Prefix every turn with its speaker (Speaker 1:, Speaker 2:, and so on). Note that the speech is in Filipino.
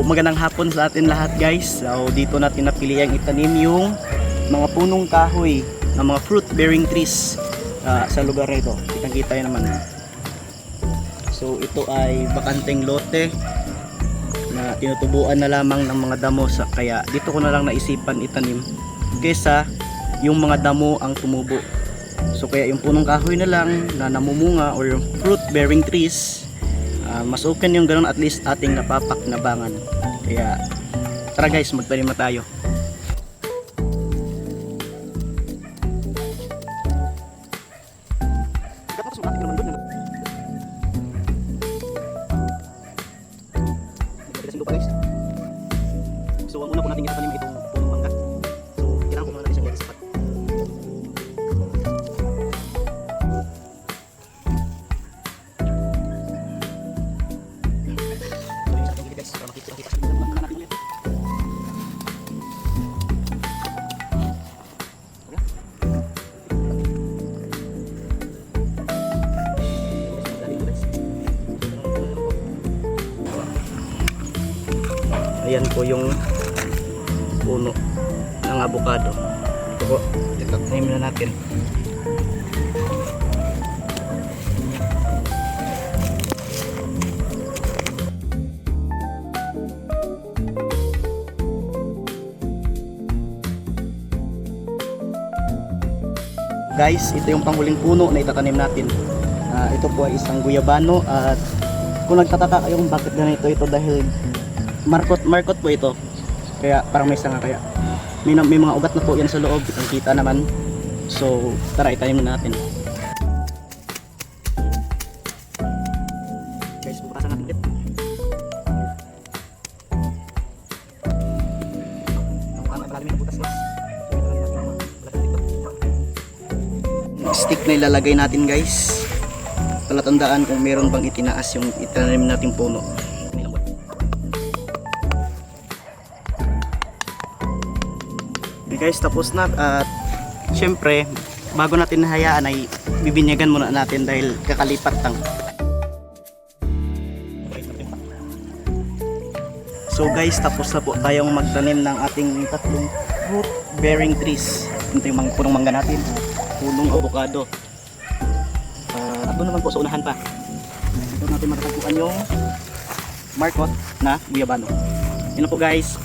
Speaker 1: magandang hapon sa atin lahat guys. So dito natin napili ang itanim yung mga punong kahoy ng mga fruit bearing trees sa lugar na ito. Kitang-kita yun naman. So ito ay bakanteng lote na tinutubuan na lamang ng mga damo, kaya dito ko na lang naisipan itanim kaysa yung mga damo ang tumubo. So kaya yung punong kahoy na lang na namumunga or yung fruit bearing trees, mas open yung ganun, at least ating napapakinabangan. Kaya tara guys, magtanim na tayo. So ang una po natin itanim ay itong punong mangga. So kailangan po muna natin siyang i-sapat. Ayan po yung puno ng avocado. Ito po, itatanim na natin. Guys, ito yung panghuling puno na itatanim natin. Ito po ay isang guyabano, at kung nagtataka kayong bakit ganito, ito dahil markot po ito. Kaya parang may sanga, kaya may mga ugat na po yan sa loob, kitang kita naman. So tara, itanim na natin. Guys, bukasan natin ulit. Stick na ilalagay natin guys, palatandaan kung meron bang itinaas yung itanim nating puno. Okay guys, tapos na, at syempre bago natin hayaan ay bibinyagan muna natin dahil kakalipat lang. So guys, tapos na po tayong magtanim ng ating tatlong fruit bearing trees. Ito yung punong mangga natin, punong avocado, at doon naman po sa unahan pa, ito natin matatagpuan yung markot na guyabano. Yun na po guys.